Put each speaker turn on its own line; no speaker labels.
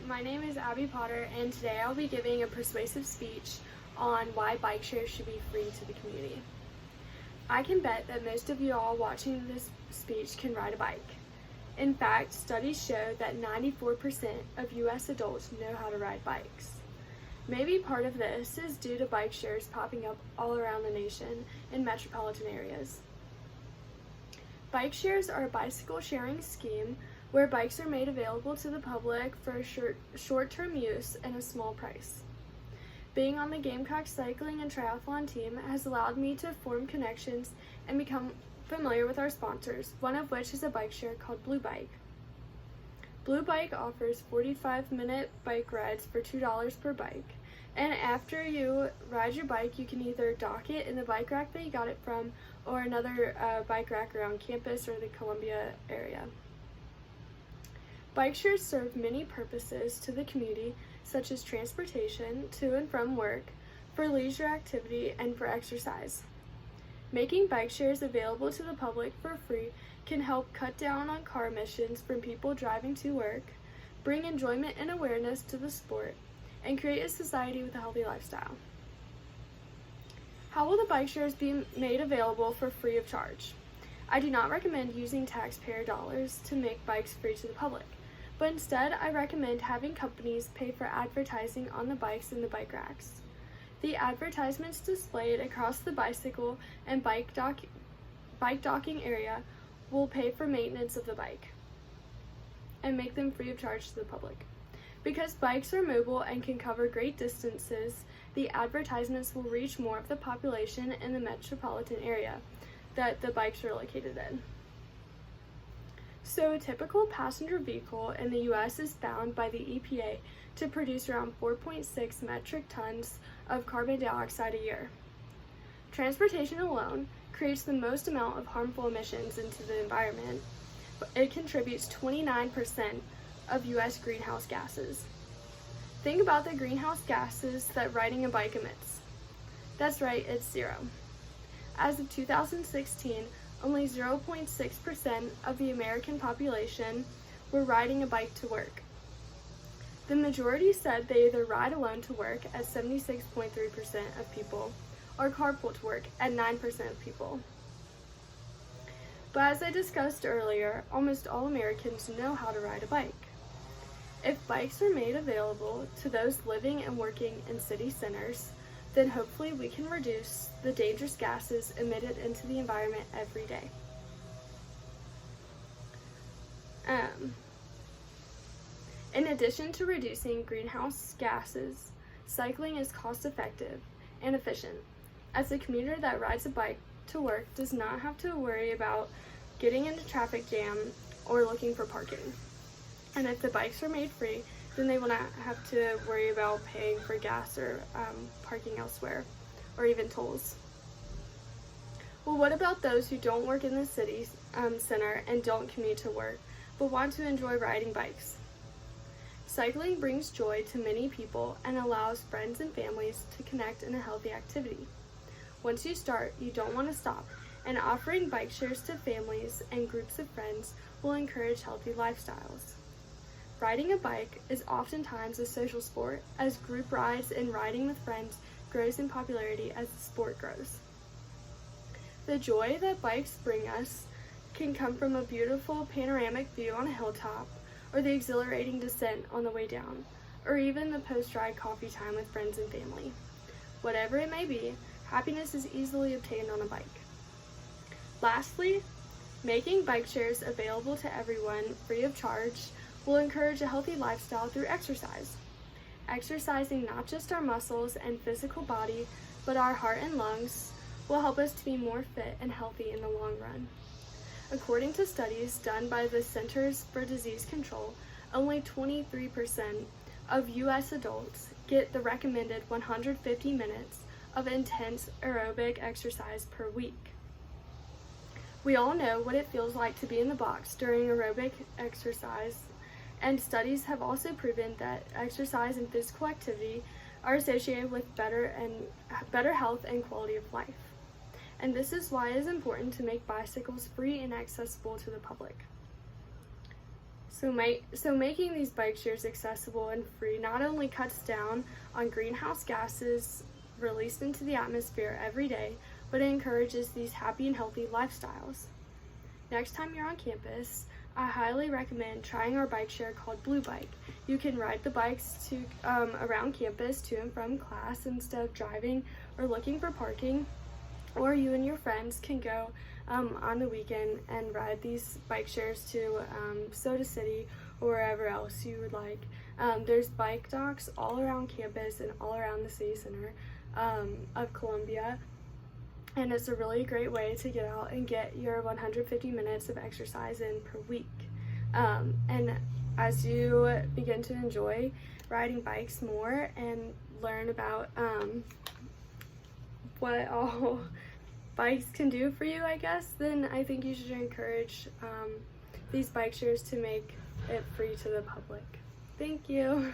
my name is Abby Potter, and today I'll be giving a persuasive speech on why bike shares should be free to the community. I can bet that most of you all watching this speech can ride a bike. In fact, studies show that 94% of US adults know how to ride bikes. Maybe part of this is due to bike shares popping up all around the nation in metropolitan areas. Bike shares are a bicycle sharing scheme where bikes are made available to the public for short-term use and a small price. Being on the Gamecock cycling and triathlon team has allowed me to form connections and become familiar with our sponsors, one of which is a bike share called Blue Bike. Blue Bike offers 45-minute bike rides for $2 per bike, and after you ride your bike, you can either dock it in the bike rack that you got it from or another bike rack around campus or the Columbia area. Bike shares serve many purposes to the community, such as transportation to and from work, for leisure activity, and for exercise. Making bike shares available to the public for free can help cut down on car emissions from people driving to work, bring enjoyment and awareness to the sport, and create a society with a healthy lifestyle. How will the bike shares be made available for free of charge? I do not recommend using taxpayer dollars to make bikes free to the public, but instead I recommend having companies pay for advertising on the bikes in the bike racks. The advertisements displayed across the bicycle and bike docking area will pay for maintenance of the bike and make them free of charge to the public. Because bikes are mobile and can cover great distances, the advertisements will reach more of the population in the metropolitan area that the bikes are located in. So a typical passenger vehicle in the US is bound by the EPA to produce around 4.6 metric tons of carbon dioxide a year. Transportation alone creates the most amount of harmful emissions into the environment. It contributes 29% of US greenhouse gases. Think about the greenhouse gases that riding a bike emits. That's right, it's zero. As of 2016, only 0.6% of the American population were riding a bike to work. The majority said they either ride alone to work at 76.3% of people or carpool to work at 9% of people. But as I discussed earlier, almost all Americans know how to ride a bike. If bikes are made available to those living and working in city centers, then hopefully we can reduce the dangerous gases emitted into the environment every day. In addition to reducing greenhouse gases, cycling is cost-effective and efficient, as the commuter that rides a bike to work does not have to worry about getting into traffic jam or looking for parking. And if the bikes are made free, then they will not have to worry about paying for gas or parking elsewhere, or even tolls. Well, what about those who don't work in the city center and don't commute to work, but want to enjoy riding bikes? Cycling brings joy to many people and allows friends and families to connect in a healthy activity. Once you start, you don't want to stop, and offering bike shares to families and groups of friends will encourage healthy lifestyles. Riding a bike is oftentimes a social sport, as group rides and riding with friends grows in popularity as the sport grows. The joy that bikes bring us can come from a beautiful panoramic view on a hilltop, or the exhilarating descent on the way down, or even the post-ride coffee time with friends and family. Whatever it may be, happiness is easily obtained on a bike. Lastly, making bike shares available to everyone free of charge will encourage a healthy lifestyle through exercise. Exercising not just our muscles and physical body, but our heart and lungs will help us to be more fit and healthy in the long run. According to studies done by the Centers for Disease Control, only 23% of US adults get the recommended 150 minutes of intense aerobic exercise per week. We all know what it feels like to be in the box during aerobic exercise, and studies have also proven that exercise and physical activity are associated with better health and quality of life. And this is why it is important to make bicycles free and accessible to the public. So making these bike shares accessible and free not only cuts down on greenhouse gases released into the atmosphere every day, but it encourages these happy and healthy lifestyles. Next time you're on campus, I highly recommend trying our bike share called Blue Bike. You can ride the bikes to around campus to and from class instead of driving or looking for parking, or you and your friends can go on the weekend and ride these bike shares to Soda City or wherever else you would like. There's bike docks all around campus and all around the city center of Columbia, and it's a really great way to get out and get your 150 minutes of exercise in per week. And as you begin to enjoy riding bikes more and learn about what all bikes can do for you, I guess, then I think you should encourage these bike shares to make it free to the public. Thank you.